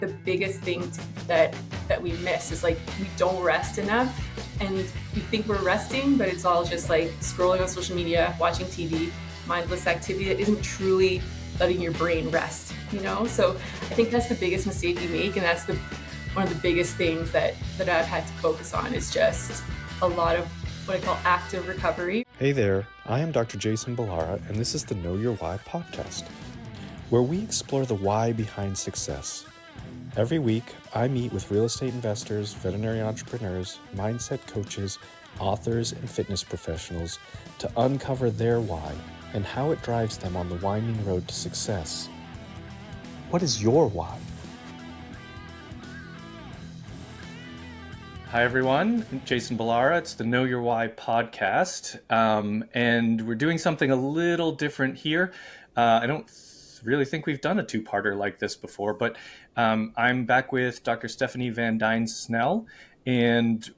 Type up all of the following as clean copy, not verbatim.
the biggest thing that we miss is like we don't rest enough, and we think we're resting, but it's all just like scrolling on social media, watching TV, mindless activity that isn't truly letting your brain rest, So I think that's the biggest mistake we make, and that's one of the biggest things that I've had to focus on is just a lot of what I call active recovery. Hey there, I am Dr. Jason Balara, and this is the Know Your Why podcast, where we explore the why behind success. Every week, I meet with real estate investors, veterinary entrepreneurs, mindset coaches, authors, and fitness professionals to uncover their why and how it drives them on the winding road to success. What is your why? Hi, everyone. I'm Jason Balara. It's the Know Your Why podcast. And we're doing something a little different here. I don't really think we've done a two-parter like this before, but I'm back with Dr. Stephanie van Deynze-Snell. And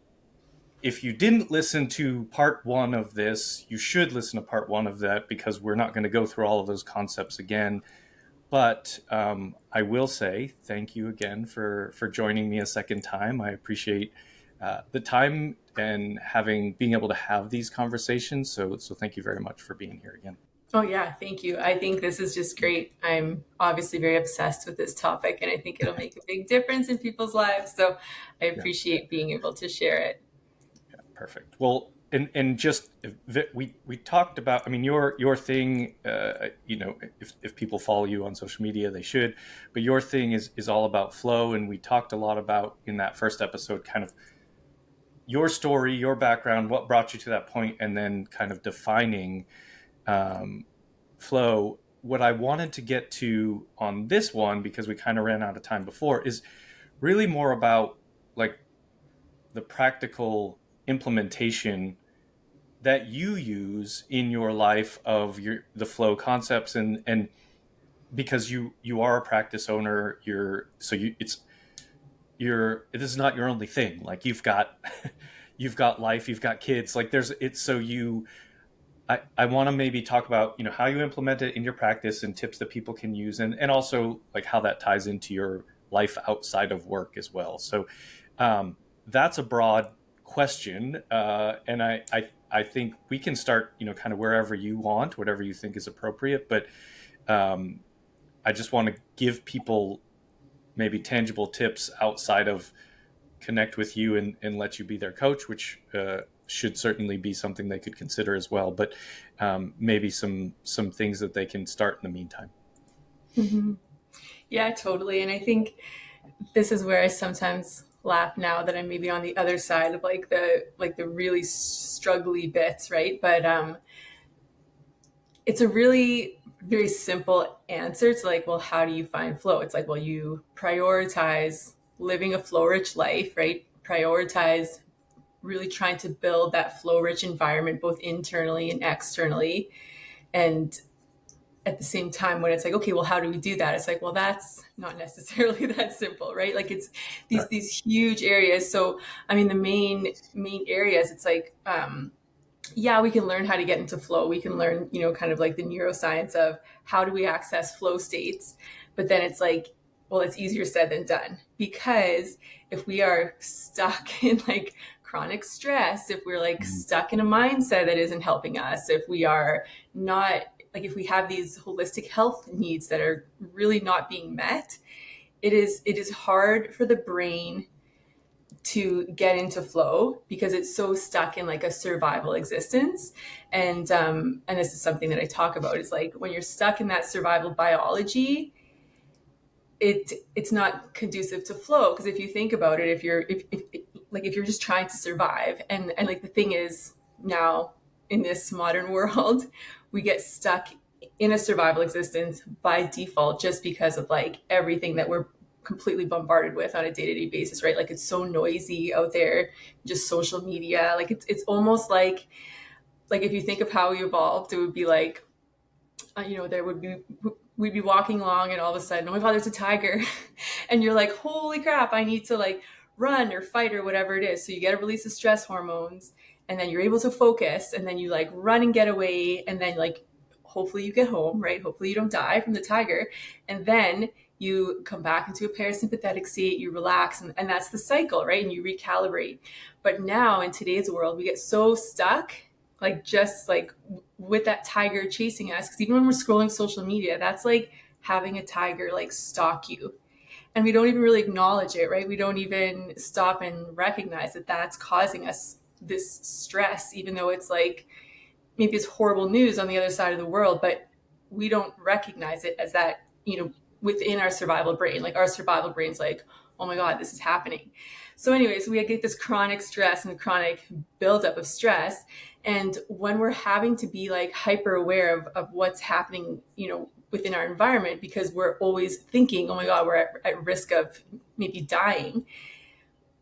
if you didn't listen to part one of this, you should listen to part one of that, because we're not going to go through all of those concepts again. But I will say thank you again for joining me a second time. I appreciate the time and being able to have these conversations. So thank you very much for being here again. Oh yeah, thank you. I think this is just great. I'm obviously very obsessed with this topic, and I think it'll make a big difference in people's lives. So I appreciate being able to share it. Yeah, perfect. Well, and just we talked about, I mean, your thing, if people follow you on social media, they should, but your thing is all about flow. And we talked a lot about, in that first episode, kind of your story, your background, what brought you to that point, and then kind of defining flow. What I wanted to get to on this one, because we kind of ran out of time before, is really more about like the practical implementation that you use in your life of the flow concepts, and because you are a practice owner, this is not your only thing. Like you've got life, you've got kids, like I want to maybe talk about, how you implement it in your practice and tips that people can use, and also like how that ties into your life outside of work as well. So that's a broad question. And I think we can start, kind of wherever you want, whatever you think is appropriate. But I just want to give people maybe tangible tips outside of connect with you and let you be their coach, which should certainly be something they could consider as well. But maybe some things that they can start in the meantime. Mm-hmm. Yeah, totally. And I think this is where I sometimes laugh now that I'm maybe on the other side of like the really struggly bits, right? But it's a really very simple answer to like, well, how do you find flow? It's like, well, you prioritize living a flow-rich life, right? Prioritize really trying to build that flow-rich environment, both internally and externally. And at the same time, when it's like, okay, well, how do we do that? It's like, well, that's not necessarily that simple, right? Like it's these huge areas. So, I mean, the main areas, it's like, we can learn how to get into flow. We can learn, kind of like the neuroscience of how do we access flow states. But then it's like, well, it's easier said than done, because if we are stuck in like chronic stress, if we're like stuck in a mindset that isn't helping us, if we are not, like if we have these holistic health needs that are really not being met, it is hard for the brain to get into flow, because it's so stuck in like a survival existence. And this is something that I talk about, is like when you're stuck in that survival biology, it's not conducive to flow. Because if you think about it, if you're just trying to survive, and like the thing is, now in this modern world, we get stuck in a survival existence by default, just because of like everything that we're completely bombarded with on a day-to-day basis, right? Like it's so noisy out there, just social media. Like it's almost like if you think of how we evolved, it would be like, we'd be walking along, and all of a sudden, oh my God, there's a tiger. And you're like, holy crap, I need to like run or fight or whatever it is. So you get a release of stress hormones, and then you're able to focus, and then you like run and get away. And then like, hopefully you get home, right? Hopefully you don't die from the tiger. And then you come back into a parasympathetic state, you relax, and that's the cycle, right? And you recalibrate. But now in today's world, we get so stuck, like just like with that tiger chasing us. Because even when we're scrolling social media, that's like having a tiger like stalk you. And we don't even really acknowledge it, right? We don't even stop and recognize that that's causing us this stress, even though it's like maybe it's horrible news on the other side of the world, but we don't recognize it as that, within our survival brain. Like our survival brain's like, oh my God, this is happening. So, anyways, we get this chronic stress and chronic buildup of stress. And when we're having to be like hyper aware of what's happening, within our environment, because we're always thinking, oh my God, we're at risk of maybe dying,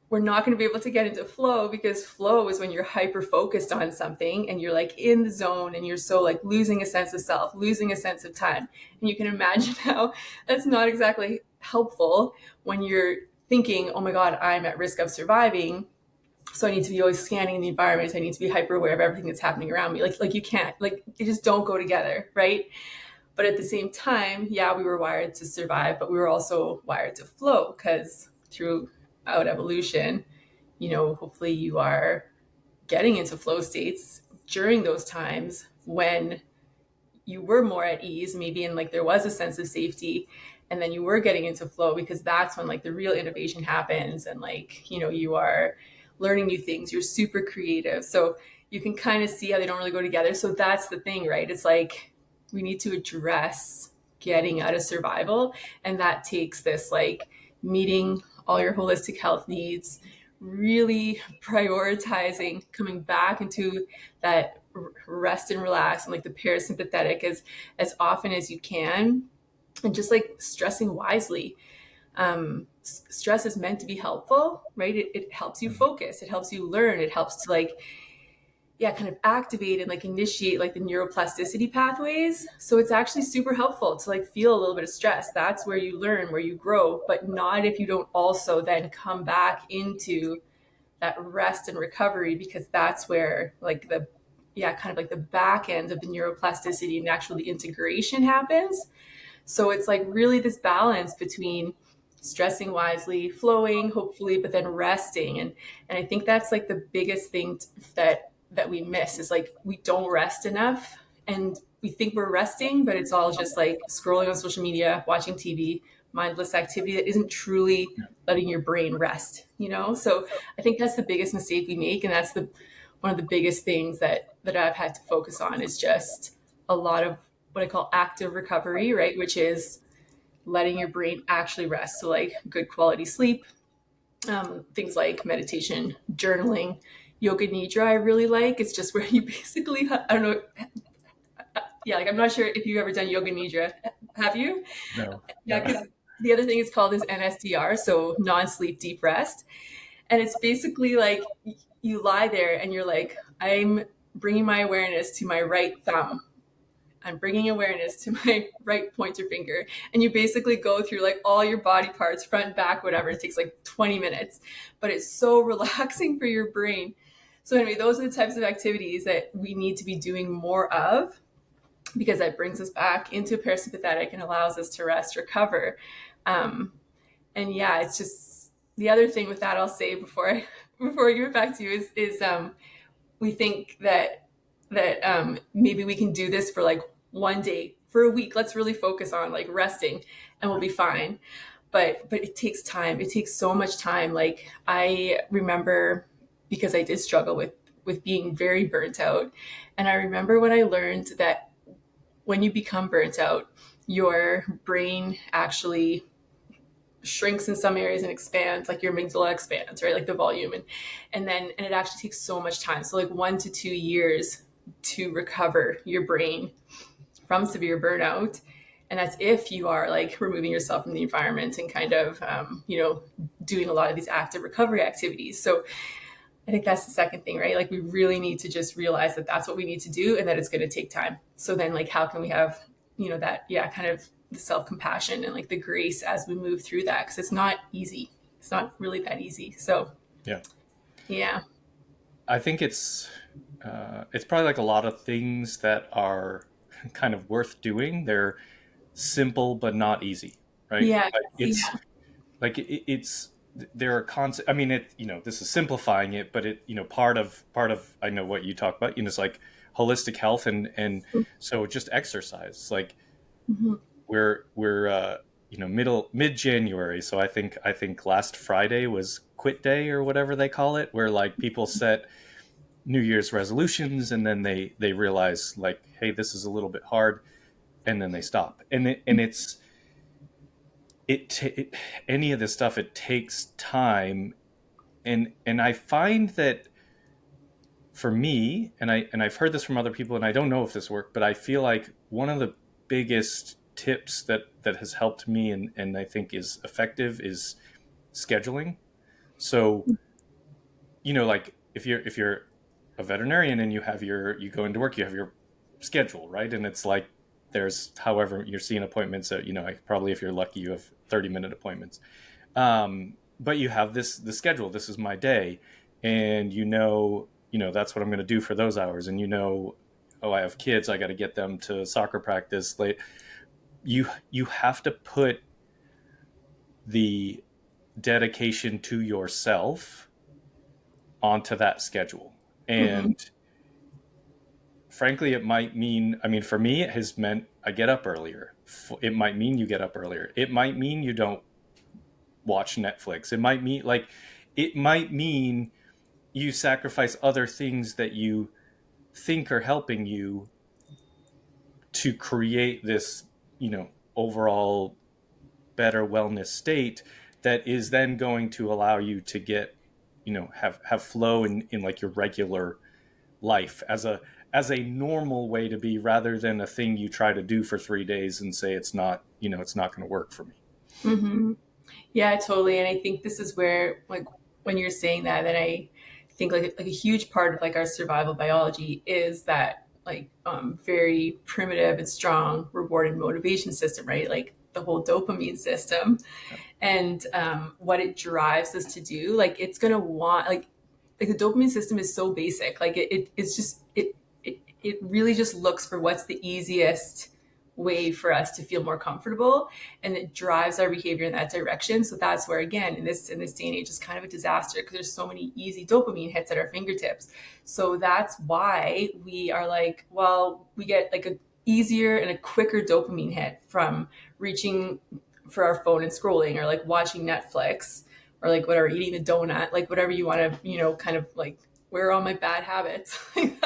we're not going to be able to get into flow, because flow is when you're hyper focused on something and you're like in the zone and you're so like losing a sense of self, losing a sense of time. And you can imagine how that's not exactly helpful when you're thinking, oh my God, I'm at risk of surviving. So I need to be always scanning the environment. I need to be hyper aware of everything that's happening around me. Like you can't, like, they just don't go together, right? But at the same time, yeah, we were wired to survive, but we were also wired to flow, because throughout evolution, hopefully you are getting into flow states during those times when you were more at ease, maybe, and like there was a sense of safety, and then you were getting into flow, because that's when like the real innovation happens, and like, you are learning new things, you're super creative. So you can kind of see how they don't really go together. So that's the thing, right? It's like we need to address getting out of survival, and that takes this like meeting all your holistic health needs, really prioritizing coming back into that rest and relax and like the parasympathetic as often as you can, and just like stressing wisely. Stress is meant to be helpful, right? It helps you focus, it helps you learn, it helps to like, yeah, kind of activate and like initiate like the neuroplasticity pathways. So it's actually super helpful to like feel a little bit of stress. That's where you learn, where you grow, but not if you don't also then come back into that rest and recovery, because that's where like the, yeah, kind of like the back end of the neuroplasticity and actually integration happens. So it's like really this balance between stressing wisely, flowing, hopefully, but then resting. And I think that's like the biggest thing that we miss is like we don't rest enough, and we think we're resting, but it's all just like scrolling on social media, watching TV, mindless activity that isn't truly letting your brain rest. So I think that's the biggest mistake we make, and that's the one of the biggest things that I've had to focus on, is just a lot of what I call active recovery, right? Which is letting your brain actually rest. So like good quality sleep, things like meditation, journaling, yoga nidra. I really like. It's just where you basically, I don't know. Yeah, like I'm not sure if you've ever done yoga nidra. Have you? No. Yeah, because the other thing is called is NSDR, so non-sleep deep rest. And it's basically like you lie there and you're like, I'm bringing my awareness to my right thumb. I'm bringing awareness to my right pointer finger. And you basically go through like all your body parts, front, back, whatever. It takes like 20 minutes, but it's so relaxing for your brain. So anyway, those are the types of activities that we need to be doing more of, because that brings us back into parasympathetic and allows us to rest, recover. Um, and yeah, it's just the other thing with that I'll say before I give it back to you is we think that maybe we can do this for like one day, for a week. Let's really focus on like resting, and we'll be fine. But it takes time. It takes so much time. Like I remember, because I did struggle with being very burnt out, and I remember when I learned that when you become burnt out, your brain actually shrinks in some areas and expands, like your amygdala expands, right? Like the volume. And it actually takes so much time. So like 1 to 2 years to recover your brain from severe burnout. And that's if you are like removing yourself from the environment and kind of, doing a lot of these active recovery activities. So I think that's the second thing, right? Like we really need to just realize that that's what we need to do, and that it's going to take time. So then like, how can we have, that, yeah, kind of the self-compassion and like the grace as we move through that? Cause it's not easy. It's not really that easy. So Yeah. yeah. I think it's probably like a lot of things that are kind of worth doing. They're simple but not easy, right? Yeah. It's like it's there are concepts. I mean, this is simplifying it, but part of I know what you talk about. It's like holistic health, and so just exercise. Like Mhm. we're mid January, so I think last Friday was quit day or whatever they call it, where like people set New Year's resolutions and then they realize like, hey, this is a little bit hard, and then they stop. And any of this stuff, it takes time, and I find that for me, and I've heard this from other people, and I don't know if this worked, but I feel like one of the biggest tips that has helped me, and I think is effective, is scheduling. So like if you're a veterinarian and you go into work, you have your schedule, right? And it's like there's however you're seeing appointments, that probably, if you're lucky, you have 30-minute appointments. But you have the schedule. This is my day, and that's what I'm going to do for those hours. And oh, I have kids, I got to get them to soccer practice late. You have to put the dedication to yourself onto that schedule. Mhm. And frankly, it might mean, I mean, for me, it has meant I get up earlier. It might mean you get up earlier. It might mean you don't watch Netflix. It might mean you sacrifice other things that you think are helping you to create this, overall better wellness state that is then going to allow you to get, have flow in like your regular life as a normal way to be, rather than a thing you try to do for 3 days and say it's not going to work for me. Mhm. Yeah, totally. And I think this is where, like, when you're saying that, then I think like a huge part of like our survival biology is that like very primitive and strong reward and motivation system, right? Like the whole dopamine system, and what it drives us to do. Like it's gonna want like the dopamine system is so basic. Like it's just it really just looks for what's the easiest way for us to feel more comfortable, and it drives our behavior in that direction. So that's where, again, in this day and age, is kind of a disaster because there's so many easy dopamine hits at our fingertips. So that's why we are like, well, we get like a easier and a quicker dopamine hit from reaching for our phone and scrolling, or like watching Netflix, or like whatever, eating the donut, like whatever you want to, kind of like, where are all my bad habits? Like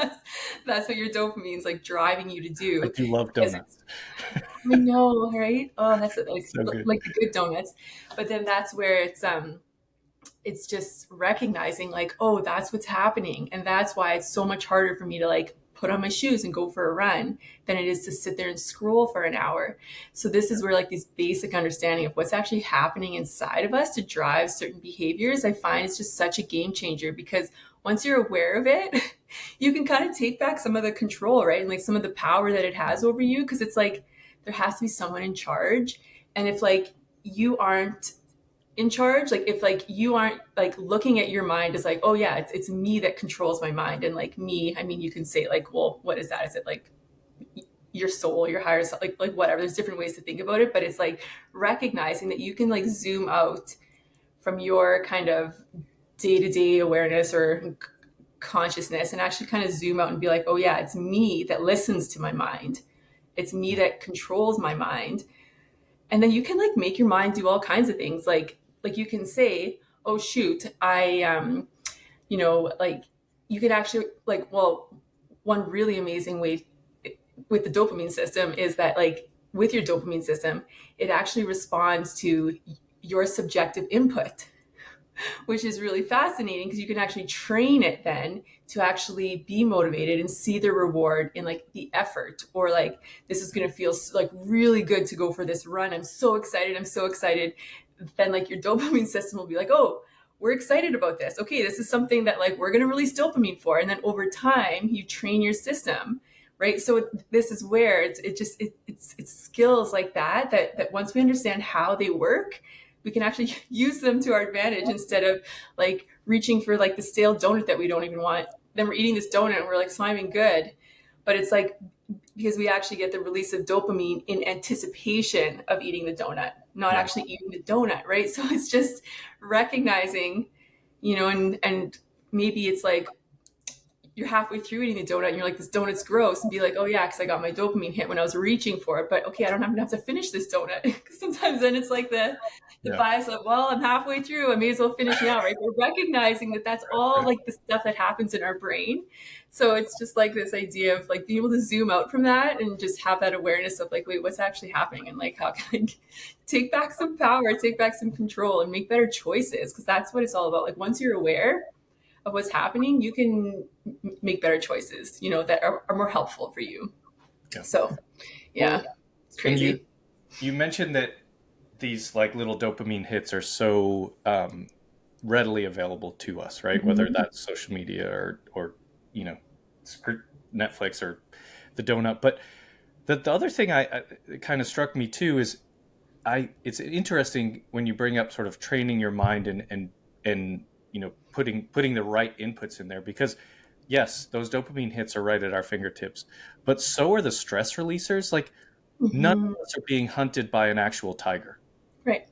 that's what your dopamine's like driving you to I do, do love because donuts. I know, right? Oh, that's it, like So good. like the good donuts. But then that's where it's just recognizing like, oh, that's what's happening, and that's why it's so much harder for me to like put on my shoes and go for a run than it is to sit there and scroll for an hour. So this is where like this basic understanding of what's actually happening inside of us to drive certain behaviors, I find, is just such a game changer, because once you're aware of it, you can kind of take back some of the control, right? And like some of the power that it has over you, because it's like there has to be someone in charge. And if like you aren't in charge, like if like you aren't like looking at your mind as like, oh yeah, it's me that controls my mind. And like me, I mean, you can say like, well, what is that? Is it like your soul, your higher self, like whatever? There's different ways to think about it, but it's like recognizing that you can like zoom out from your kind of day-to-day awareness or consciousness, and actually kind of zoom out and be like, oh yeah, it's me that listens to my mind, it's me that controls my mind. And then you can like make your mind do all kinds of things, like you can say, oh shoot, I like you could actually like, well, one really amazing way with the dopamine system is that like with your dopamine system, it actually responds to your subjective input, which is really fascinating because you can actually train it then to actually be motivated and see the reward in like the effort, or like, this is going to feel like really good to go for this run. I'm so excited. I'm so excited. Then like your dopamine system will be like, oh, we're excited about this. Okay, this is something that like we're going to release dopamine for. And then over time, you train your system, right? So this is where it's skills like that once we understand how they work, we can actually use them to our advantage, instead of like reaching for like the stale donut that we don't even want. Then we're eating this donut and we're like sliming good, but it's like because we actually get the release of dopamine in anticipation of eating the donut, not Yeah. actually eating the donut, right? So it's just recognizing, and maybe it's like you're halfway through eating the donut and you're like, this donut's gross, and be like, oh yeah, because I got my dopamine hit when I was reaching for it. But okay, I don't even have to finish this donut. Because sometimes then it's like the Yeah. bias of, well, I'm halfway through, I may as well finish now, right? We're recognizing that that's all Right. like the stuff that happens in our brain. So it's just like this idea of like being able to zoom out from that and just have that awareness of like, wait, what's actually happening, and like how can I take back some power, take back some control, and make better choices? Because that's what it's all about. Like once you're aware of what's happening, you can make better choices, that are more helpful for you. Yeah. So, yeah, Well, it's and you crazy. you mentioned that these like little dopamine hits are so readily available to us, right? Whether Mm-hmm. that's social media or you know Netflix or the donut. But the other thing it kind of struck me too is it's interesting when you bring up sort of training your mind and putting the right inputs in there, because yes, those dopamine hits are right at our fingertips, but so are the stress releasers. Like none Mm-hmm. of us are being hunted by an actual tiger, Right.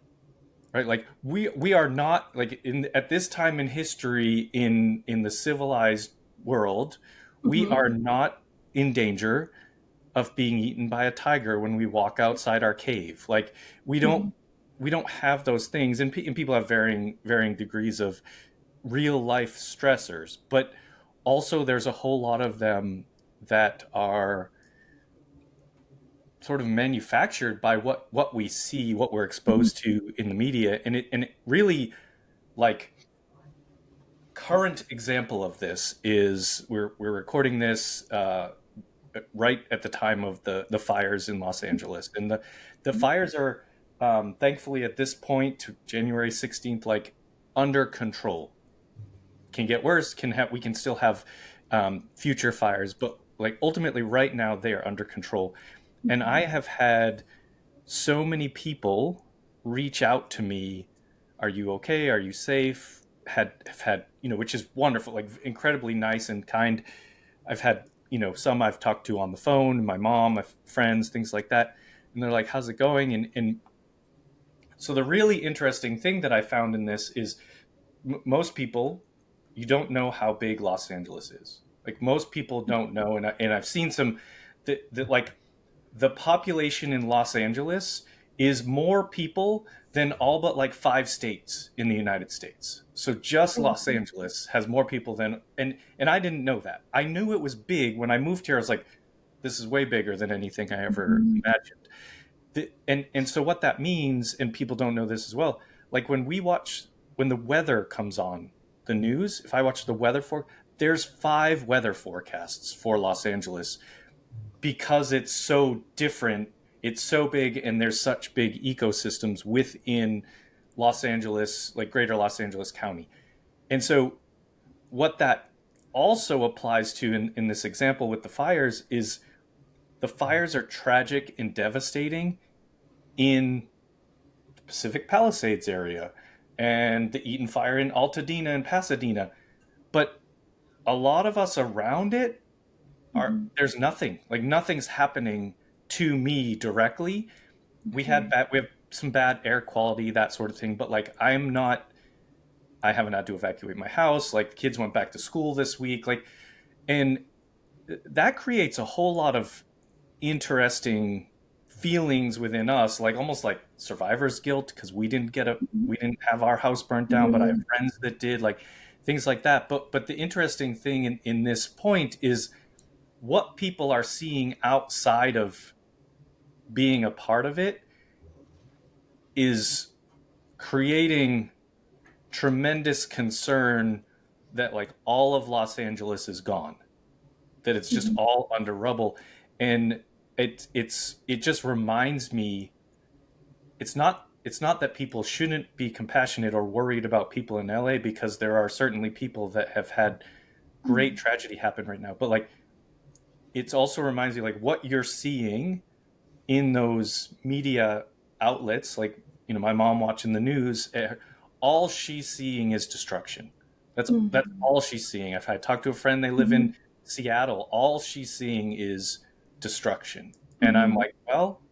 right? Like we are not, like, in at this time in history in the civilized world, we Mm-hmm. are not in danger of being eaten by a tiger when we walk outside our cave. Like we don't Mm-hmm. we don't have those things, and people have varying degrees of real life stressors, but also there's a whole lot of them that are sort of manufactured by what we see, what we're Mm-hmm. exposed to in the media, and it really, like, current example of this is we're recording this right at the time of the fires in Los Angeles, and the fires are, thankfully at this point to January 16th, like, under control. Can get worse. We can still have future fires, but like ultimately right now they are under control. And I have had so many people reach out to me, are you okay, are you safe, have had, which is wonderful, like incredibly nice and kind. I've had, some I've talked to on the phone, my mom, my friends, things like that, and they're like, how's it going? And so the really interesting thing that I found in this is most people, you don't know how big Los Angeles is. Like most people don't know, and I've seen some that like the population in Los Angeles is more people than all but like 5 states in the United States. So just Los Angeles has more people than, and I didn't know that. I knew it was big when I moved here. I was like, this is way bigger than anything I ever Mm-hmm. imagined. And so what that means, and people don't know this as well, like when the weather comes on the news, if I watch the weather there's 5 weather forecasts for Los Angeles, because it's so different, it's so big, and there's such big ecosystems within Los Angeles, like greater Los Angeles County. And so what that also applies to in this example with the fires is the fires are tragic and devastating in the Pacific Palisades area and the Eaton Fire in Altadena and Pasadena. But a lot of us around it Mm-hmm. there's nothing, like nothing's happening to me directly. Okay. We have some bad air quality, that sort of thing, but like I haven't had to evacuate my house. Like the kids went back to school this week. Like, and that creates a whole lot of interesting feelings within us, like almost like survivor's guilt, because we didn't have our house burnt down, but I have Mm-hmm. friends that did, like things like that. But the interesting thing in this point is what people are seeing outside of being a part of it is creating tremendous concern that like all of Los Angeles is gone, that it's just Mm-hmm. all under rubble. And it just reminds me, it's not that people shouldn't be compassionate or worried about people in LA, because there are certainly people that have had great tragedy happen right now, but like it also reminds you, like, what you're seeing in those media outlets, like, my mom watching the news, all she's seeing is destruction. That's Mm-hmm. all she's seeing. If I talk to a friend, they live Mm-hmm. in Seattle, all she's seeing is destruction. And I'm Mm-hmm. like, well,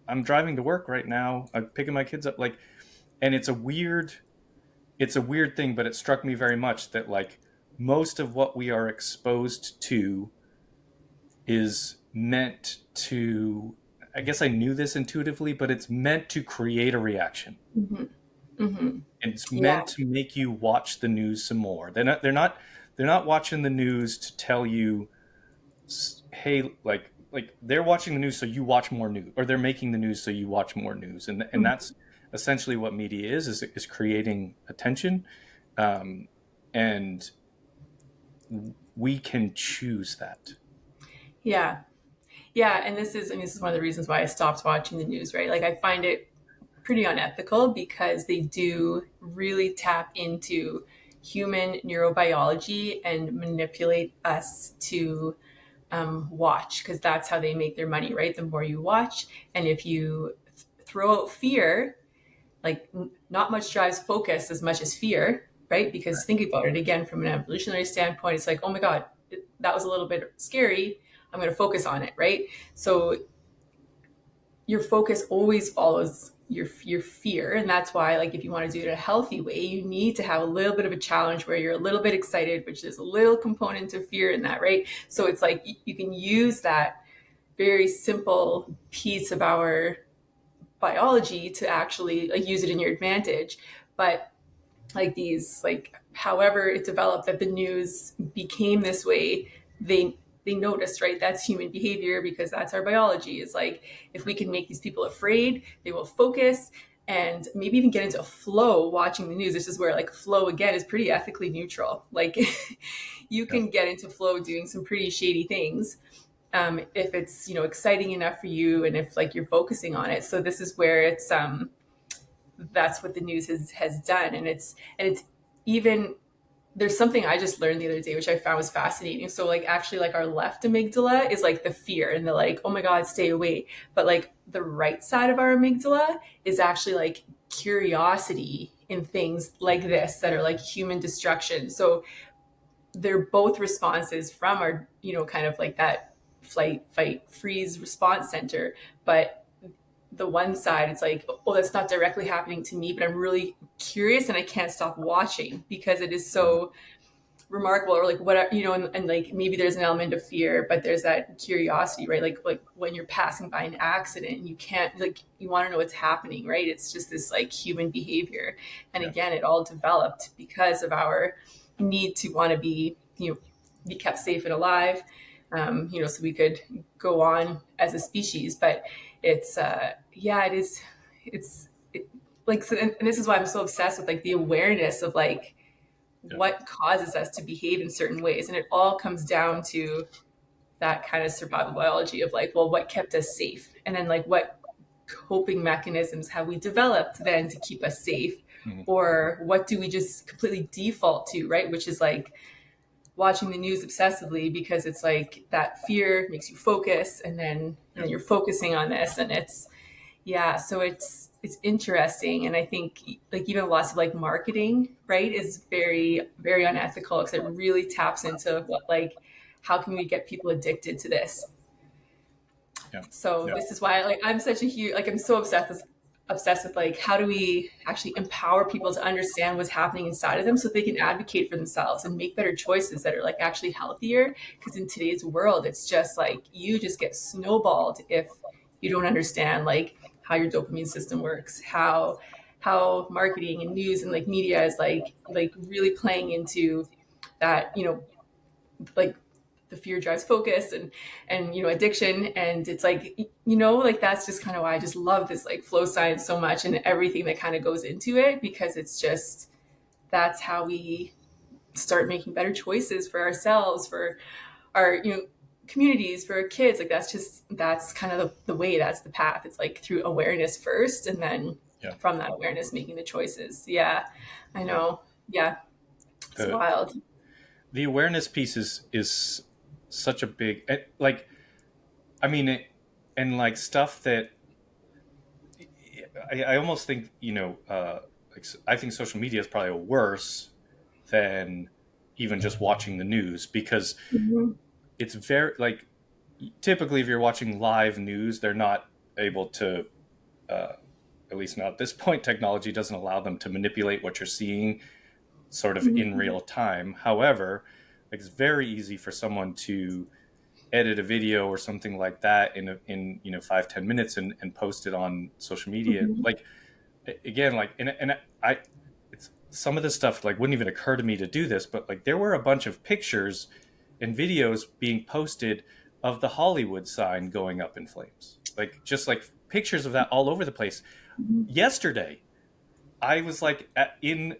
I'm driving to work right now. I'm picking my kids up, like, and it's a weird thing, but it struck me very much that like most of what we are exposed to is meant to, I guess I knew this intuitively, but it's meant to create a reaction. Mm-hmm. Mm-hmm. It's Yeah. meant to make you watch the news some more. They're not watching the news to tell you, hey, like they're watching the news so you watch more news, or they're making the news so you watch more news, and Mm-hmm. that's essentially what media is creating attention, um, and we can choose that. Yeah. Yeah. And this is one of the reasons why I stopped watching the news, right? Like I find it pretty unethical because they do really tap into human neurobiology and manipulate us to watch because that's how they make their money, right? The more you watch, and if you throw out fear, like not much drives focus as much as fear, right? Because think about it again from an evolutionary standpoint, it's like, oh my God, that was a little bit scary. I'm going to focus on it, right? So your focus always follows your fear, and that's why like if you want to do it in a healthy way you need to have a little bit of a challenge where you're a little bit excited, which is a little component of fear in that, right? So it's like you can use that very simple piece of our biology to actually like use it in your advantage. But like these like however it developed that the news became this way, they noticed, right, that's human behavior because that's our biology. Is like if we can make these people afraid they will focus and maybe even get into a flow watching the news. This is where like flow again is pretty ethically neutral. Like you Yeah. can get into flow doing some pretty shady things if it's exciting enough for you and if like you're focusing on it. So this is where it's that's what the news has done. And it's even there's something I just learned the other day which I found was fascinating. So like actually like our left amygdala is like the fear and the like, oh my God, stay away. But like the right side of our amygdala is actually like curiosity in things like this that are like human destruction. So they're both responses from our kind of like that flight fight freeze response center. But the one side it's like, oh, that's not directly happening to me, but I'm really curious and I can't stop watching because it is Mhm. so remarkable. Or like what and like maybe there's an element of fear but there's that curiosity, right? Like when you're passing by an accident you can't, like, you want to know what's happening, right? It's just this like human behavior. And Yeah. again it all developed because of our need to want to be kept safe and alive, so we could go on as a species. But it's yeah, it is, like so, and this is why I'm so obsessed with like the awareness of like Yeah. what causes us to behave in certain ways. And it all comes down to that kind of survival biology of like, well, what kept us safe? And then like what coping mechanisms have we developed then to keep us safe? Mhm. Or what do we just completely default to, right? Which is like watching the news obsessively because it's like that fear makes you focus, and Yeah. then you're focusing on this, and it's yeah. So it's interesting. And I think like even lots of like marketing, right, is very very unethical because it really taps into what like how can we get people addicted to this. Yeah. So Yeah. this is why like I'm such a huge, like I'm so obsessed with like how do we actually empower people to understand what's happening inside of them so they can advocate for themselves and make better choices that are like actually healthier. Because in today's world it's just like you just get snowballed if you don't understand like how your dopamine system works, how marketing and news and like media is like really playing into that, like the fear drives focus and addiction. And it's like like that's just kind of why I just love this like flow science so much and everything that kind of goes into it, because it's just that's how we start making better choices for ourselves, for our communities, for our kids. Like that's kind of the way, that's the path. It's like through awareness first, and then Yeah. from that awareness making the choices. Yeah, I Yeah. know. Yeah, it's The wild. the awareness piece is such a big, like, I mean it, and like stuff that I almost think, like I think social media is probably worse than even just watching the news, because Mhm. it's very like typically if you're watching live news, they're not able to, uh, at least not at this point, technology doesn't allow them to manipulate what you're seeing sort of in Mhm. real time. However, it's very easy for someone to edit a video or something like that in 5-10 minutes and post it on social media. Mhm. Like, again, like, and I it's some of this stuff like wouldn't even occur to me to do this, but like there were a bunch of pictures and videos being posted of the Hollywood sign going up in flames, like just like pictures of that all over the place. Mhm. Yesterday I was like in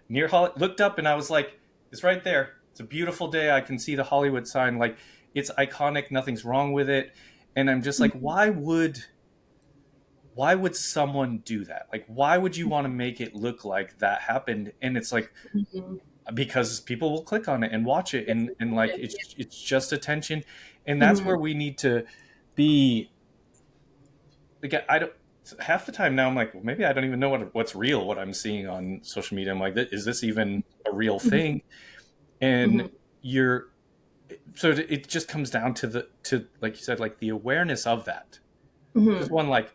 near looked up and I was like, it's right there. It's a beautiful day. I can see the Hollywood sign. Like, it's iconic. Nothing's wrong with it. And I'm just like, why would someone do that? Like, why would you want to make it look like that happened? And it's like, Mhm. because people will click on it and watch it, Yes, and like yeah. it's just attention. And that's Mhm. where we need to be. Like, I don't, half the time now I'm like, well, maybe I don't even know what's real, what I'm seeing on social media. I'm like, is this even a real Mhm. thing? And Mhm. you're so it just comes down to like you said, like the awareness of that. Because Mhm. one, like,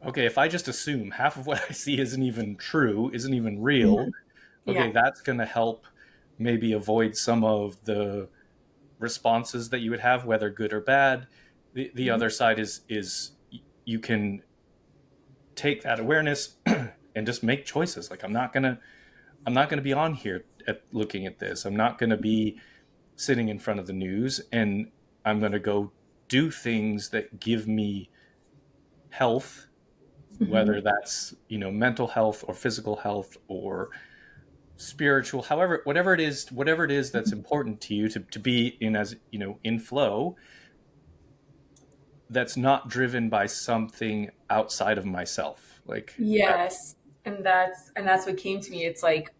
okay, if I just assume half of what I see isn't even true, isn't even real, Mhm. okay, Yeah. that's going to help maybe avoid some of the responses that you would have, whether good or bad. The Mhm. other side is you can take that awareness and just make choices. Like, I'm not gonna be on here looking at this. I'm not gonna be sitting in front of the news, and I'm gonna go do things that give me health, whether Mhm. that's mental health or physical health or spiritual, however, whatever it is that's Mhm. important to you to be in, as in flow, that's not driven by something outside of myself. Like that. Yes. And that's what came to me. It's like,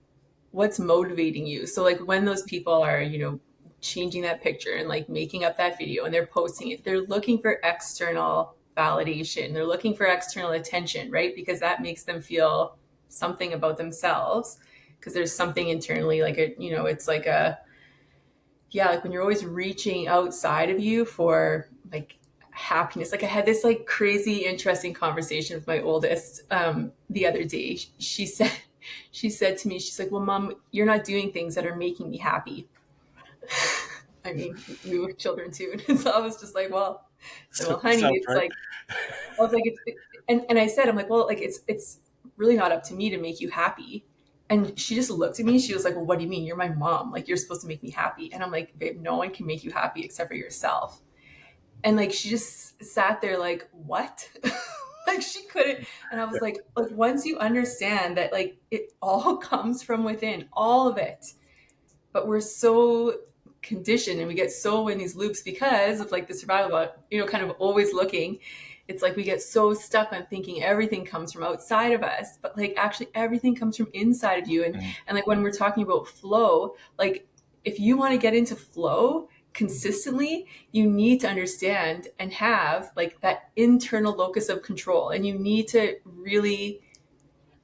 what's motivating you? So like when those people are, changing that picture and like making up that video and they're posting it, they're looking for external validation. They're looking for external attention, right? Because that makes them feel something about themselves because there's something internally like it's like a yeah, like when you're always reaching outside of you for like happiness. Like I had this like crazy interesting conversation with my oldest the other day. She said to me, she's like, "Well, mom, you're not doing things that are making me happy." I mean, we were children too. And so I was just like, well, I said, well, honey, Sounds it's right. like I was like, and I said, I'm like, well, like it's really not up to me to make you happy. And she just looked at me. She was like, well, what do you mean? You're my mom. Like, you're supposed to make me happy. And I'm like, babe, no one can make you happy except for yourself. And like, she just sat there like, what? Like she couldn't. And I was like, once you understand that, like, it all comes from within, all of it, but we're so conditioned and we get so in these loops because of like the survival, kind of always looking. It's like we get so stuck on thinking everything comes from outside of us, but like actually everything comes from inside of you. And like when we're talking about flow, like if you want to get into flow consistently, you need to understand and have like that internal locus of control, and you need to really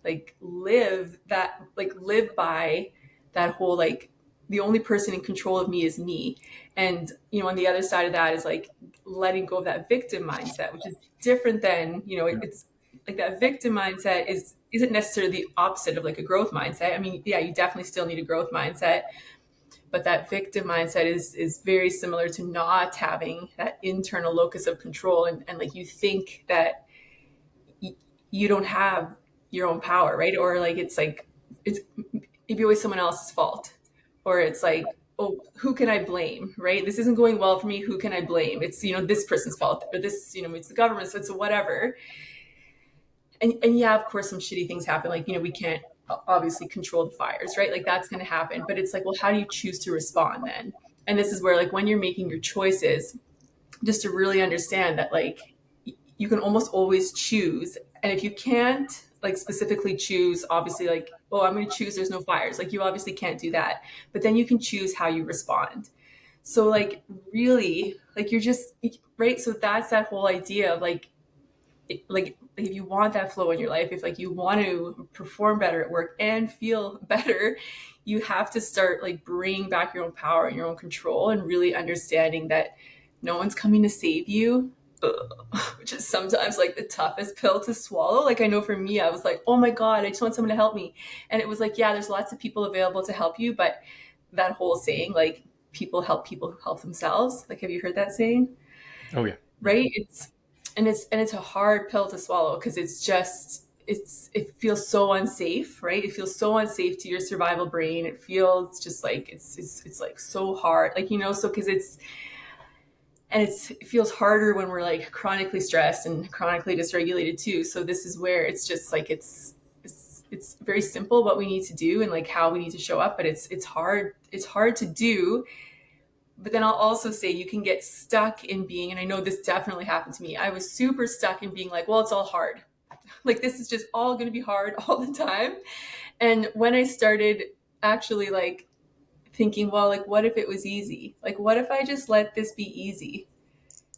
like live by that whole like the only person in control of me is me. And on the other side of that is like letting go of that victim mindset, which is different than it's like that victim mindset isn't necessarily the opposite of like a growth mindset. I mean, yeah, you definitely still need a growth mindset, but that victim mindset is very similar to not having that internal locus of control, and like you think that you don't have your own power, right? Or like it's maybe always someone else's fault, or it's like, oh, who can I blame, right? This isn't going well for me. Who can I blame? It's this person's fault, or this it's the government, so it's whatever. And yeah, of course, some shitty things happen. Like we can't obviously control the fires, right? Like that's going to happen. But it's like, well, how do you choose to respond then? And this is where like when you're making your choices, just to really understand that like you can almost always choose. And if you can't like specifically choose, obviously like, oh, I'm going to choose there's no fires, like you obviously can't do that, but then you can choose how you respond. So like really like you're just right. So that's that whole idea of like if you want that flow in your life, if like you want to perform better at work and feel better, you have to start like bringing back your own power and your own control, and really understanding that no one's coming to save you. Ugh, which is sometimes like the toughest pill to swallow. Like I know for me, I was like, oh my God, I just want someone to help me. And it was like, yeah, there's lots of people available to help you, but that whole saying, like people who help themselves. Like, have you heard that saying? Oh yeah. Yeah. Right? It's a hard pill to swallow because it feels so unsafe, right? It feels so unsafe to your survival brain. It feels just like it's like so hard, like so because it feels harder when we're like chronically stressed and chronically dysregulated too. So this is where it's just like it's very simple what we need to do and like how we need to show up, but it's hard to do. But then I'll also say you can get stuck in being, and I know this definitely happened to me. I was super stuck in being like, well, it's all hard. Like this is just all going to be hard all the time. And when I started actually like thinking, well, like what if it was easy? Like what if I just let this be easy?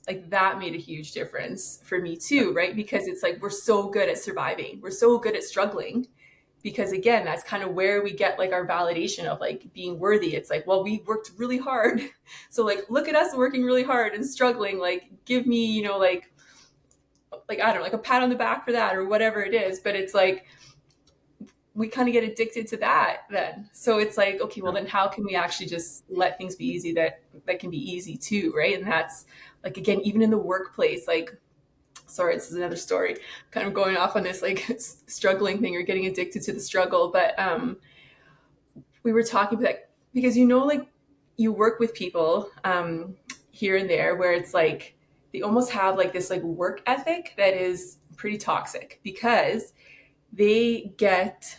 Like that made a huge difference for me Yeah. too, right? Because it's like we're so good at surviving. We're so good at struggling because again, that's kind of where we get like our validation of like being worthy. It's like, well, we worked really hard. So like look at us working really hard and struggling. Like give me, like I don't know, like a pat on the back for that or whatever it is. But it's like we kind of get addicted to that then. So it's like, okay, well Yeah. then how can we actually just let things be easy that can be easy too, right? And that's like again, even in the workplace, like sorry, this is another story, kind of going off on this like struggling thing or getting addicted to the struggle. But we were talking about that because like you work with people here and there where it's like they almost have like this like work ethic that is pretty toxic because they get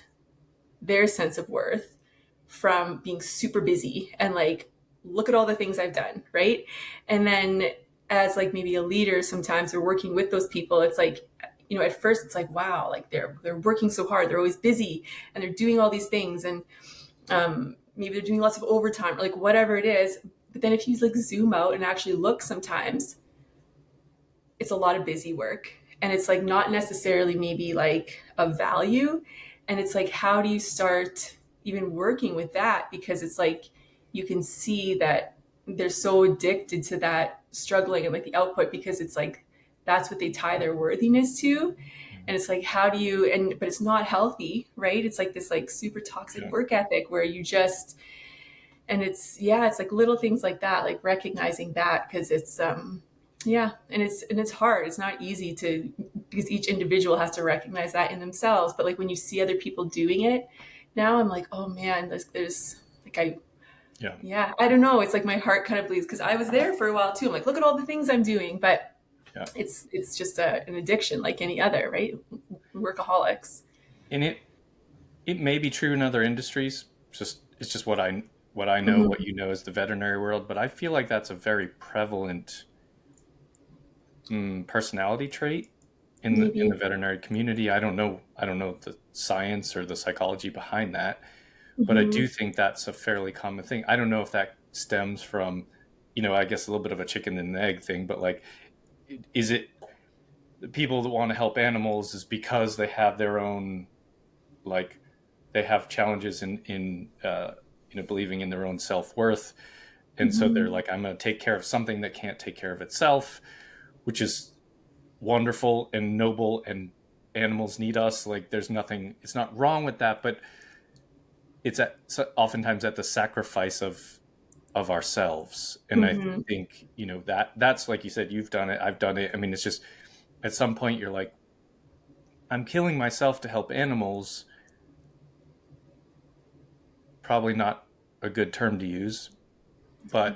their sense of worth from being super busy and like look at all the things I've done, right? And then as like maybe a leader sometimes or working with those people, it's like at first it's like wow, like they're working so hard, they're always busy and they're doing all these things and maybe they're doing lots of overtime or like whatever it is. But then if you like zoom out and actually look sometimes, it's a lot of busy work and it's like not necessarily maybe like a value. And it's like how do you start even working with that, because it's like you can see that they're so addicted to that struggling and like the output because it's like that's what they tie their worthiness to. And it's like how do you, and but it's not healthy, right? It's like this like super toxic Yeah. work ethic where you just, and it's like little things like that, like recognizing that because it's yeah, and it's hard, it's not easy to, because each individual has to recognize that in themselves. But like when you see other people doing it now, I'm like, oh man, there's like Yeah. yeah, I don't know, it's like my heart kind of bleeds because I was there for a while too. I'm like, look at all the things I'm doing, but Yeah. it's just an addiction like any other, right? Workaholics. And it may be true in other industries. It's just what I know, what Mm-hmm. you know is the veterinary world, but I feel like that's a very prevalent personality trait in the Maybe. veterinary community. I don't know the science or the psychology behind that, but I Mm-hmm. do think that's a fairly common thing. I don't know if that stems from, I guess a little bit of a chicken and egg thing, but like, is it the people that want to help animals is because they have their own, like, they have challenges in believing in their own self-worth, and so they're Mm-hmm. like, I'm going to take care of something that can't take care of itself, which is wonderful and noble, and animals need us. Like, there's nothing, it's not wrong with that, but oftentimes at the sacrifice of ourselves. And I Mm-hmm. think, that's like you said, you've done it, I've done it. I mean, it's just at some point you're like, I'm killing myself to help animals. Probably not a good term to use, but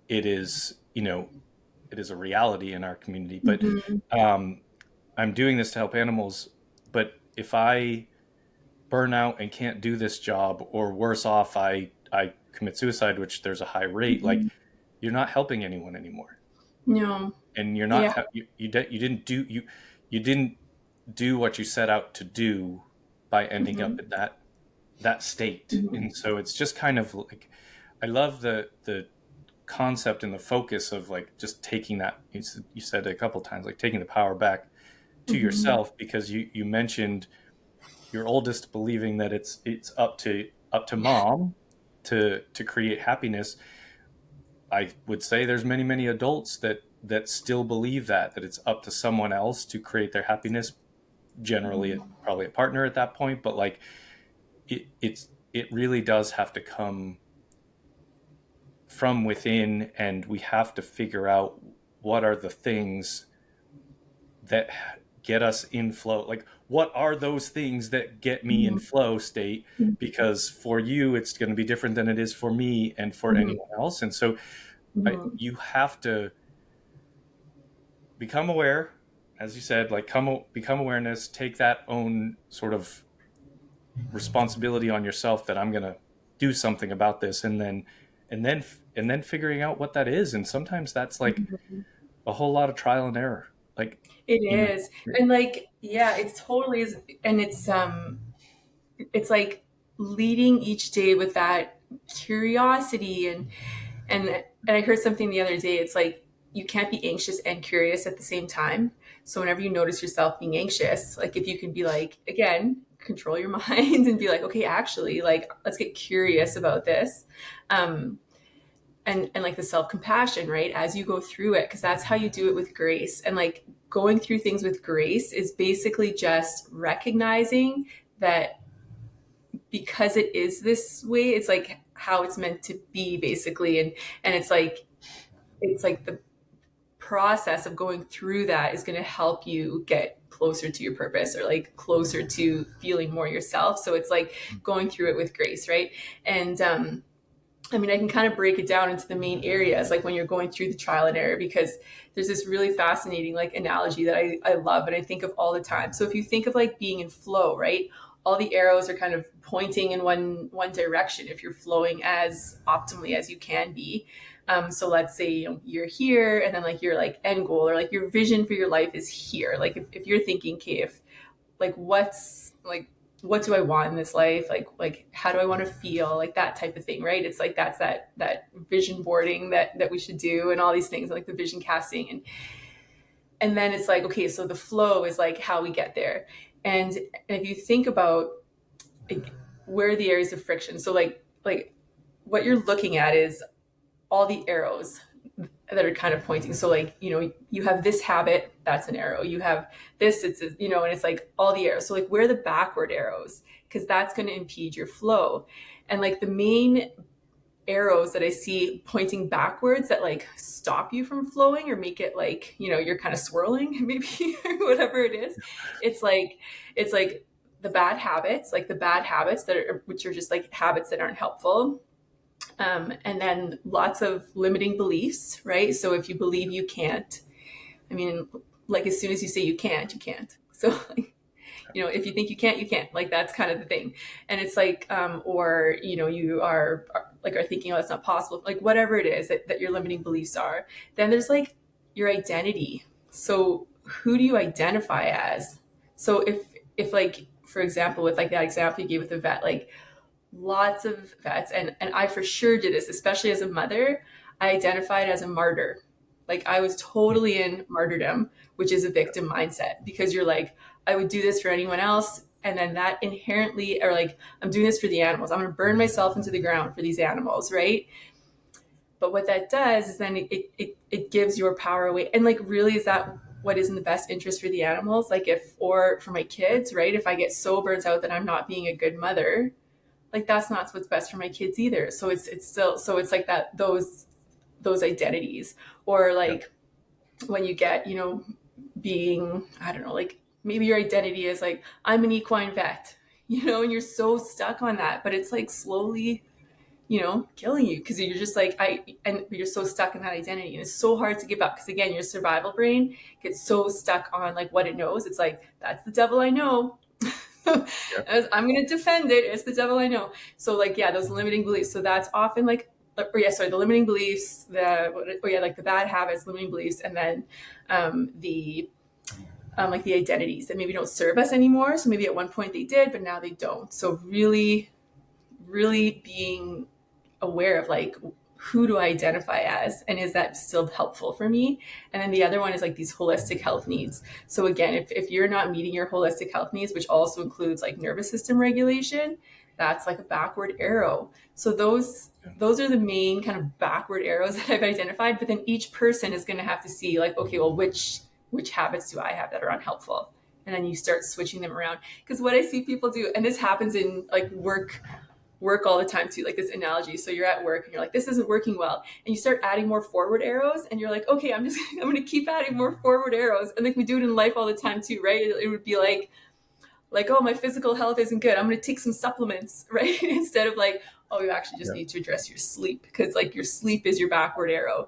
it is a reality in our community. But Mm-hmm. um, I'm doing this to help animals. But if I burn out and can't do this job, or worse off, I commit suicide, which there's a high rate, like, Mm-hmm. you're not helping anyone anymore, No. and you're not Yeah. you didn't do what you set out to do by ending up Mm-hmm. at that state. Mm-hmm. And so it's just kind of like, I love the concept and the focus of like just taking that, you said it a couple of times, like taking the power back to Mm-hmm. yourself, because you mentioned your oldest believing that it's up to Yeah. mom to create happiness. I would say there's many adults that still believe that it's up to someone else to create their happiness, generally probably a partner at that point, but like it really does have to come from within, and we have to figure out what are the things that get us in flow. Like, what are those things that get me in flow state? Because for you, it's going to be different than it is for me and for anyone else. And so you have to become aware, as you said, like become awareness, take that own sort of responsibility on yourself that I'm going to do something about this. And then figuring out what that is. And sometimes that's like a whole lot of trial and error. Like, It you know, is. And like, yeah, it's totally is. And it's like leading each day with that curiosity and I heard something the other day. It's like you can't be anxious and curious at the same time. So whenever you notice yourself being anxious, like if you can be like, again, control your mind and be like, okay, actually, like let's get curious about this. Um, and like the self-compassion, right? As you go through it, because that's how you do it with grace. And like going through things with grace is basically just recognizing that because it is this way, it's like how it's meant to be, basically. And it's like the process of going through that is going to help you get closer to your purpose, or like closer to feeling more yourself. So it's like going through it with grace, right? And I mean, I can kind of break it down into the main areas, like when you're going through the trial and error, because there's this really fascinating like analogy that I love and I think of all the time. So if you think of like being in flow, right? All the arrows are kind of pointing in one direction if you're flowing as optimally as you can be. So let's say you're here, and then like your like end goal or like your vision for your life is here. Like if you're thinking, okay, if like what do I want in this life? Like how do I want to feel? Like that type of thing, right? It's like that vision boarding that we should do, and all these things like the vision casting, and then it's like, okay, so the flow is like how we get there. And if you think about like, where are the areas of friction? So like what you're looking at is all the arrows that are kind of pointing. So like, you have this habit, that's an arrow. You have this, and it's like all the arrows. So like where are the backward arrows? Because that's going to impede your flow. And like the main arrows that I see pointing backwards that like stop you from flowing or make it like, you're kind of swirling maybe or whatever it is. It's like the bad habits, which are just like habits that aren't helpful. And then lots of limiting beliefs, right? So if you believe you can't, I mean, like as soon as you say you can't, you can't. So like, if you think you can't, you can't. Like that's kind of the thing. And it's like, or you are thinking, oh, that's not possible. Like whatever it is that your limiting beliefs are. Then there's like your identity. So who do you identify as? So if like, for example, with like that example you gave with the vet, like lots of vets, and I for sure did this, especially as a mother, I identified as a martyr. Like I was totally in martyrdom, which is a victim mindset, because you're like, I would do this for anyone else. And then that inherently, or like, I'm doing this for the animals. I'm going to burn myself into the ground for these animals, right? But what that does is then it gives your power away. And like, really, is that what is in the best interest for the animals? Like or for my kids, right? If I get so burnt out that I'm not being a good mother, like that's not what's best for my kids either. So it's still, so it's like that, those identities. Or like when you get, being, I don't know, like maybe your identity is like, I'm an equine vet, and you're so stuck on that, but it's like slowly, killing you, because you're just like, and you're so stuck in that identity, and it's so hard to give up, because again, your survival brain gets so stuck on like what it knows. It's like, that's the devil I know. I'm going to defend it. It's the devil I know. So like, yeah, those limiting beliefs. So that's often like, the limiting beliefs, like the bad habits, limiting beliefs, and then like the identities that maybe don't serve us anymore. So maybe at one point they did, but now they don't. So really, really being aware of like, who do I identify as, and is that still helpful for me? And then the other one is like these holistic health needs. So again, if you're not meeting your holistic health needs, which also includes like nervous system regulation, that's like a backward arrow. So those are the main kind of backward arrows that I've identified. But then each person is going to have to see like, okay, well, which habits do I have that are unhelpful? And then you start switching them around. Because what I see people do, and this happens in like work all the time too, like this analogy. So you're at work and you're like, this isn't working well. And you start adding more forward arrows and you're like, okay, I'm going to keep adding more forward arrows. And like we do it in life all the time too, right? It would be like, oh, my physical health isn't good, I'm going to take some supplements, right? Instead of like, oh, you actually just need to address your sleep, because like your sleep is your backward arrow.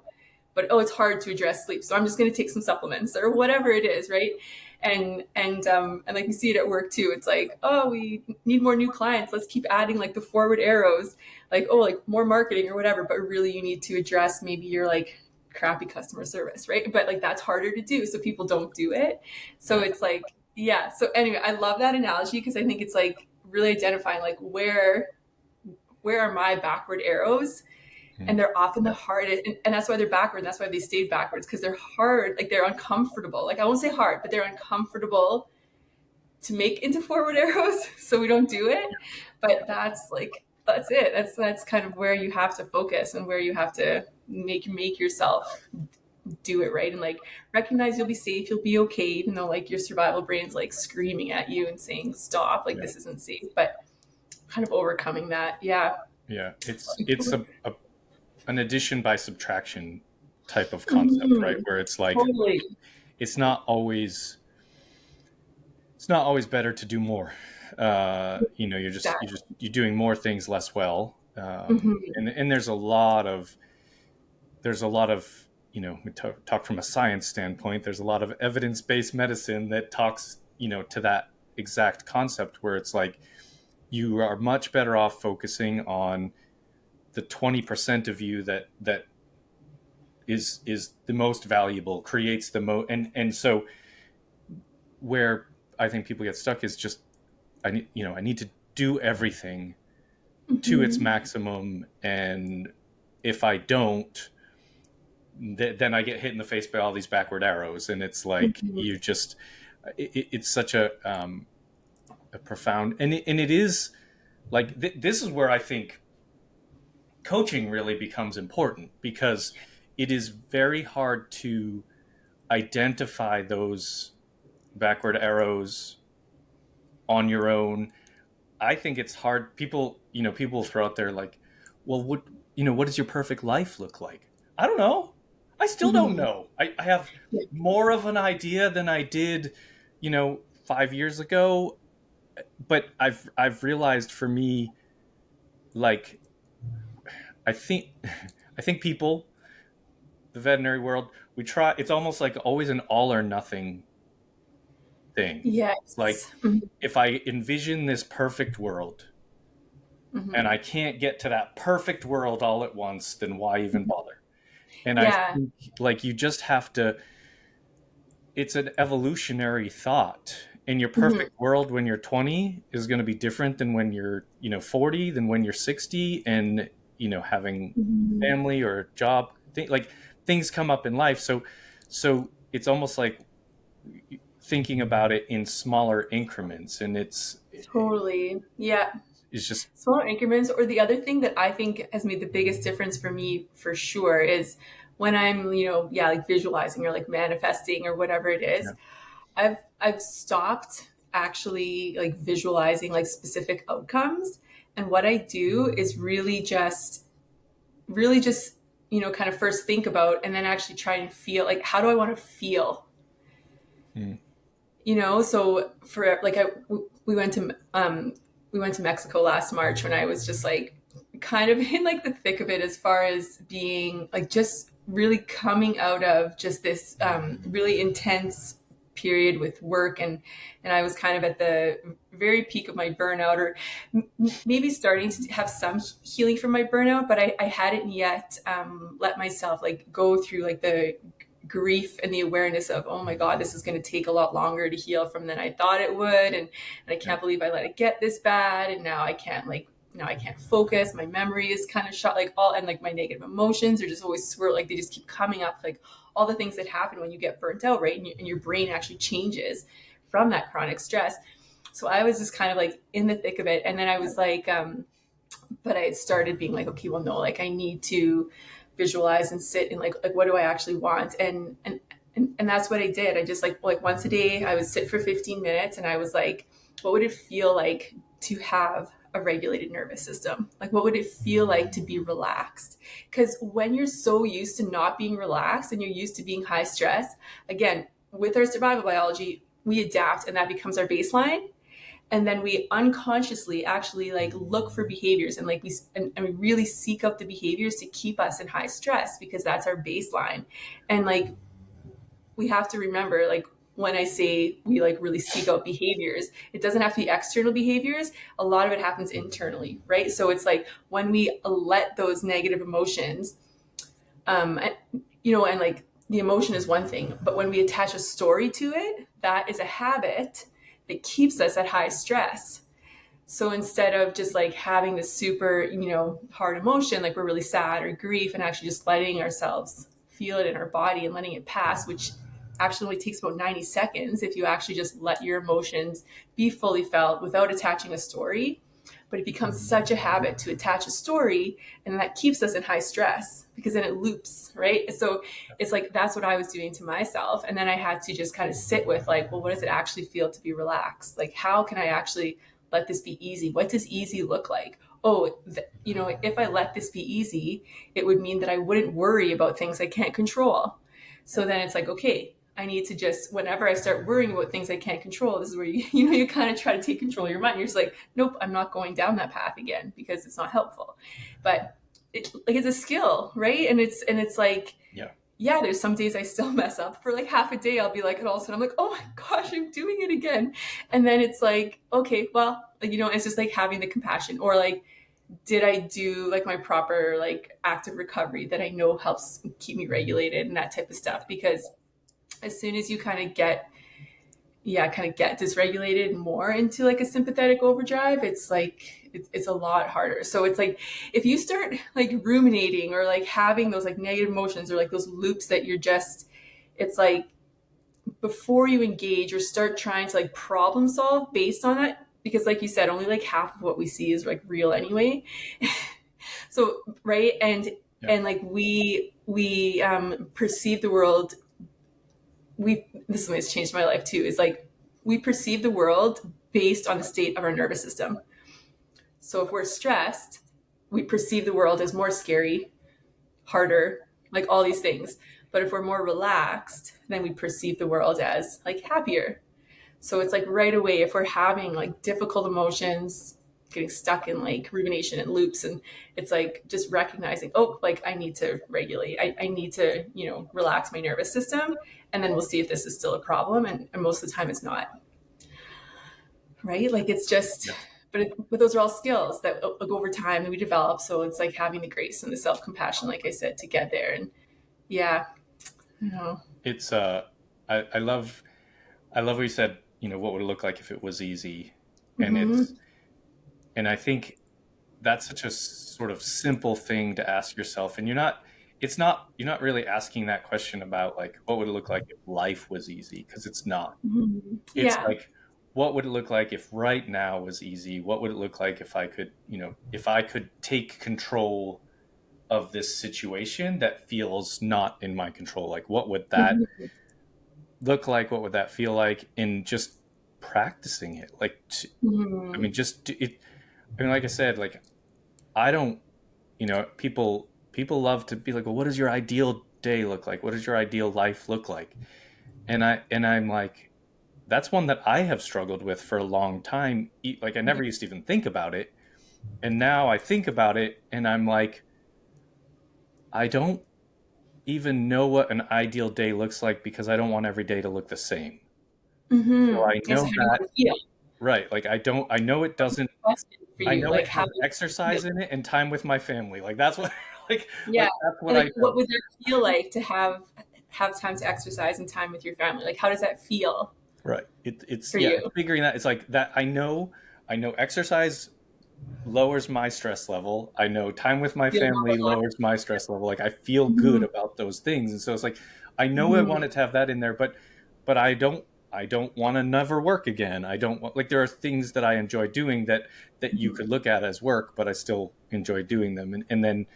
But oh, it's hard to address sleep, so I'm just going to take some supplements or whatever it is, right? And like we see it at work too. It's like, oh, we need more new clients, let's keep adding like the forward arrows, like, oh, like more marketing or whatever. But really you need to address maybe your like crappy customer service, right? But like that's harder to do, so people don't do it. So it's like, yeah. So anyway, I love that analogy because I think it's like really identifying like where are my backward arrows. And they're often the hardest, and that's why they're backward. And that's why they stayed backwards, because they're hard, like they're uncomfortable. Like I won't say hard, but they're uncomfortable to make into forward arrows, so we don't do it. But that's it. That's kind of where you have to focus and where you have to make yourself do it, right? And like recognize you'll be safe, you'll be okay, even though like your survival brain's like screaming at you and saying stop, like this isn't safe. But kind of overcoming that. Yeah. It's an addition by subtraction type of concept, right? Where it's like, totally. it's not always better to do more. You're doing more things less well. And there's a lot of, we talk from a science standpoint, there's a lot of evidence-based medicine that talks, to that exact concept, where it's like, you are much better off focusing on the 20% of you that is the most valuable, creates the most, and so where I think people get stuck is just, I need to do everything to its maximum, and if I don't, then I get hit in the face by all these backward arrows, and it's like you just, it's such a profound, and it is like this is where I think coaching really becomes important, because it is very hard to identify those backward arrows on your own. I think it's hard. People throw out there like, well, what does your perfect life look like? I don't know. I still don't know. I have more of an idea than I did, 5 years ago. But I've realized for me, like, I think people, the veterinary world, we try, it's almost like always an all or nothing thing. Yes. Like, if I envision this perfect world and I can't get to that perfect world all at once, then why even bother? And I think, like, you just have to, it's an evolutionary thought. And your perfect world when you're 20 is going to be different than when you're, 40, than when you're 60, and, having family or job, like things come up in life. So it's almost like thinking about it in smaller increments, and it's totally, yeah. It's just smaller increments. Or the other thing that I think has made the biggest difference for me, for sure, is when I'm, like visualizing or like manifesting or whatever it is. I've stopped actually like visualizing like specific outcomes. And what I do is really just, kind of first think about, and then actually try and feel like, how do I want to feel? So for like, we went to Mexico last March, when I was just like kind of in like the thick of it, as far as being like just really coming out of just this really intense period with work, and I was kind of at the very peak of my burnout, or maybe starting to have some healing from my burnout, but I hadn't yet let myself like go through like the grief and the awareness of, oh my God, this is going to take a lot longer to heal from than I thought it would, and I can't believe I let it get this bad, and now I can't focus, my memory is kind of shot, like all, and like my negative emotions are just always swirl, like they just keep coming up, like all the things that happen when you get burnt out, right? And your brain actually changes from that chronic stress. So I was just kind of like in the thick of it. And then I was like, but I had started being like, okay, well, no, like I need to visualize and sit and like what do I actually want? And that's what I did. I just like once a day I would sit for 15 minutes and I was like, what would it feel like to have a regulated nervous system? Like what would it feel like to be relaxed? Because when you're so used to not being relaxed and you're used to being high stress, again, with our survival biology, we adapt and that becomes our baseline, and then we unconsciously actually like look for behaviors and like and we really seek out the behaviors to keep us in high stress because that's our baseline. And like we have to remember, like when I say we like really seek out behaviors, it doesn't have to be external behaviors. A lot of it happens internally, right? So it's like when we let those negative emotions, and, and like the emotion is one thing, but when we attach a story to it, that is a habit that keeps us at high stress. So instead of just like having this super, hard emotion, like we're really sad or grief, and actually just letting ourselves feel it in our body and letting it pass, which actually only takes about 90 seconds if you actually just let your emotions be fully felt without attaching a story. But it becomes such a habit to attach a story, and that keeps us in high stress because then it loops, right? So it's like that's what I was doing to myself. And then I had to just kind of sit with like, well, what does it actually feel to be relaxed? Like, how can I actually let this be easy? What does easy look like? Oh, if I let this be easy, it would mean that I wouldn't worry about things I can't control. So then it's like, okay, I need to just, whenever I start worrying about things I can't control, this is where you kind of try to take control of your mind. You're just like, nope, I'm not going down that path again because it's not helpful. But it's a skill, right? And it's like, yeah, there's some days I still mess up for like half a day. I'll be like, and all of a sudden I'm like, oh my gosh, I'm doing it again. And then it's like, okay, well, like, it's just like having the compassion, or like, did I do like my proper like active recovery that I know helps keep me regulated and that type of stuff? Because as soon as you kind of get dysregulated more into like a sympathetic overdrive, it's like it's a lot harder. So it's like if you start like ruminating or like having those like negative emotions or like those loops that you're just, it's like before you engage or start trying to like problem solve based on that, because like you said, only like half of what we see is like real anyway. So right. And like we perceive the world, this is what's changed my life too, is like we perceive the world based on the state of our nervous system. So if we're stressed, we perceive the world as more scary, harder, like all these things. But if we're more relaxed, then we perceive the world as like happier. So it's like right away, if we're having like difficult emotions, getting stuck in like rumination and loops, and it's like just recognizing, oh, like I need to regulate. I need to, relax my nervous system. And then we'll see if this is still a problem. And most of the time it's not. Right? Like it's just, but those are all skills that like over time that we develop. So it's like having the grace and the self-compassion, like I said, to get there. And yeah, It's I love what you said, what would it look like if it was easy? And Mm-hmm. and I think that's such a sort of simple thing to ask yourself. And you're not really asking that question about like, what would it look like if life was easy? Because it's not. Mm-hmm. It's Yeah. like, what would it look like if right now was easy? What would it look like if I could, if I could take control of this situation that feels not in my control? Like, what would that Mm-hmm. look like? What would that feel like in just practicing it? Like, I Mm-hmm. mean, just it. I mean, like I said, like I don't, people love to be like, well, what does your ideal day look like? What does your ideal life look like? And I'm like, that's one that I have struggled with for a long time. Like I never used to even think about it, and now I think about it, and I'm like, I don't even know what an ideal day looks like because I don't want every day to look the same. So Mm-hmm. I And so know how do you that, want to feel? right? Like I know it doesn't. Question for I you, know it like has how do you feel? exercise in it and time with my family. Like that's what, like Yeah. that's what And I like what know. would that feel like to have time to exercise and time with your family? Like how does that feel Right. It's for yeah, you? it's figuring that it's like that. I know exercise lowers my stress level. I know time with my Feel more family relaxed. lowers my stress level. Like I feel good Mm-hmm. about those things. And so it's like I know I Mm-hmm. wanted to have that in there, but I don't. I don't want to never work again. I don't want, like, there are things that I enjoy doing that you could look at as work, but I still enjoy doing them. And then,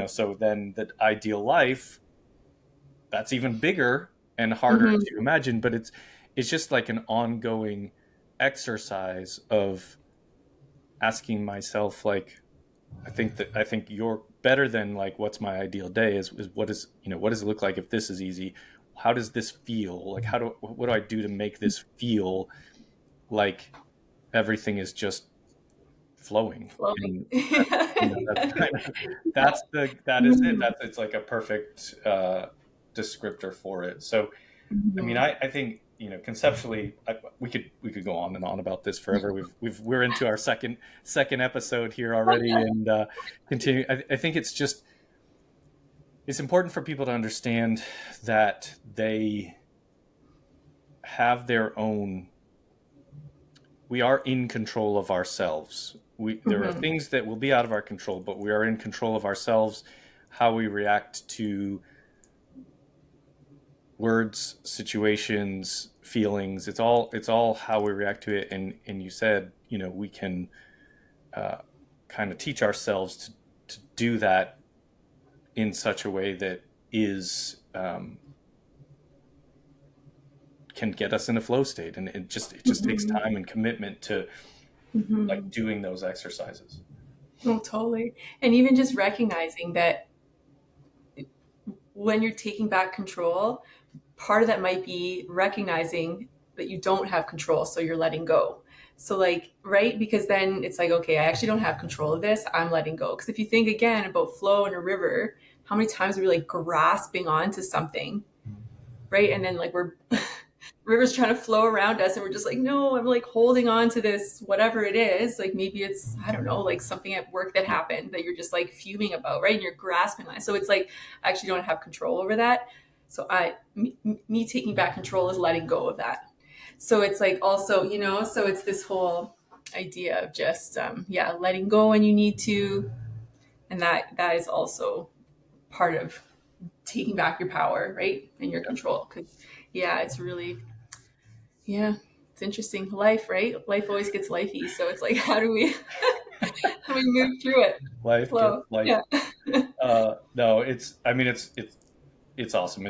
so then the ideal life, that's even bigger and harder Hmm. to imagine, but it's just like an ongoing exercise of asking myself, like, I think you're better than like what's my ideal day is what does it look like if this is easy? How does this feel? Like what do I do to make this feel like everything is just flowing? Flowing. And that's kind of that is it. Mhm. That's it's like a perfect descriptor for it. So I mean, Mhm. I think conceptually, we could go on and on about this forever. We're into our second episode here already, and continue. I think it's important for people to understand that they have their own. We are in control of ourselves. There are Mhm. things that will be out of our control, but we are in control of ourselves. How we react to words, situations, feelings. It's all how we react to it. And you said, we can kind of teach ourselves to do that in such a way that is can get us in a flow state, and it just takes Mhm. time and commitment to like Mhm. doing those exercises. Oh, totally. And even just recognizing that when you're taking back control, part of that might be recognizing that you don't have control, so you're letting go. So like, right? Because then it's like, okay, I actually don't have control of this. I'm letting go. Because if you think again about flow in a river, how many times are we like grasping onto something, right? And then like we're river's trying to flow around us and we're just like, no, I'm like holding on to this, whatever it is. Like maybe it's, I don't know, like something at work that happened that you're just like fuming about, right? And you're grasping on it. So it's like, I actually don't have control over that. So me taking back control is letting go of that. So it's like also, so it's this whole idea of just, yeah, letting go when you need to. And that is also part of taking back your power, right? And your Yeah. control. Cause yeah, it's really, yeah, it's interesting. Life, right? Life always gets lifey. So it's like, how do we move through it? Life gets Flow. life. Yeah. No, I mean, it's awesome.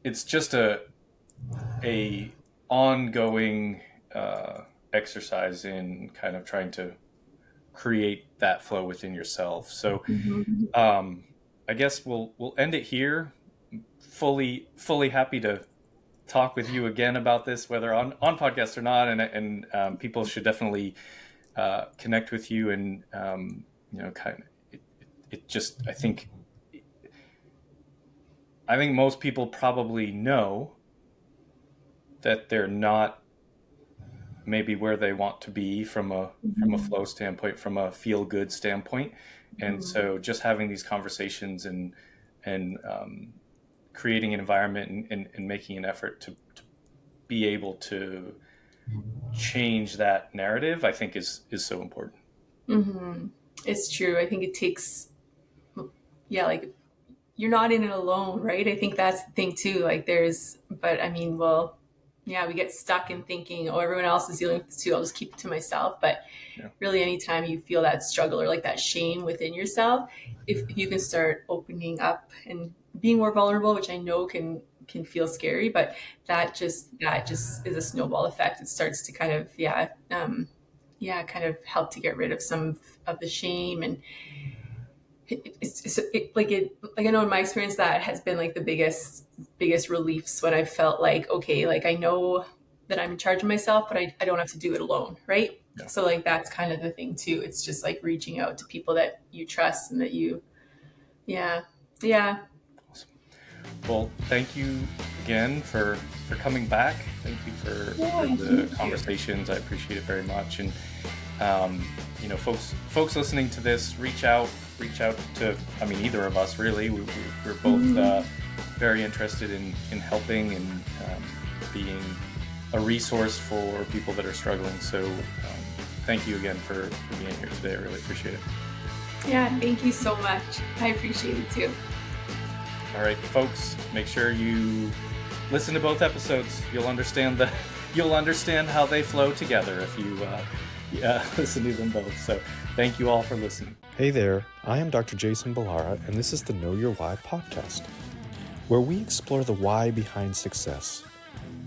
It's just a ongoing exercise in kind of trying to create that flow within yourself. So Mhm. um, I guess we'll end it here. Fully happy to talk with you again about this, whether on podcast or not, and people should definitely connect with you, and kind of it just I think most people probably know that they're not maybe where they want to be from a Mhm. flow standpoint, from a feel good standpoint. And Mhm. so just having these conversations and creating an environment and making an effort to be able to change that narrative, I think is so important. Mhm. It's true. I think it takes, yeah, like you're not in it alone, right? I think that's the thing too. Like but I mean, well, yeah, we get stuck in thinking, oh, everyone else is dealing with this too. I'll just keep it to myself. But Yeah. really, anytime you feel that struggle or like that shame within yourself, if you can start opening up and being more vulnerable, which I know can feel scary, but that just is a snowball effect. It starts to kind of, yeah, kind of help to get rid of some of the shame. And like I know in my experience that has been like the biggest reliefs when I felt like, okay, like I know that I'm in charge of myself, but I don't have to do it alone, right? Yeah. So like that's kind of the thing too. It's just like reaching out to people that you trust and that you, yeah, yeah. Awesome. Well, thank you again for coming back. Thank you for Yeah, the thank you. conversations. I appreciate it very much. And folks listening to this, reach out to, I mean, either of us really. We're both Mhm. very interested in helping and being a resource for people that are struggling. So thank you again for being here today. I really appreciate it. Yeah, thank you so much. I appreciate it too. All right, folks, make sure you listen to both episodes. You'll understand how they flow together if you listen to them both. So thank you all for listening. Hey there, I am Dr. Jason Balara, and this is the Know Your Why podcast, where we explore the why behind success.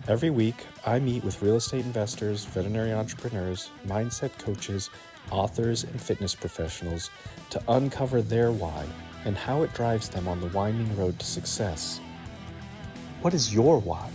Every week, I meet with real estate investors, veterinary entrepreneurs, mindset coaches, authors, and fitness professionals to uncover their why and how it drives them on the winding road to success. What is your why?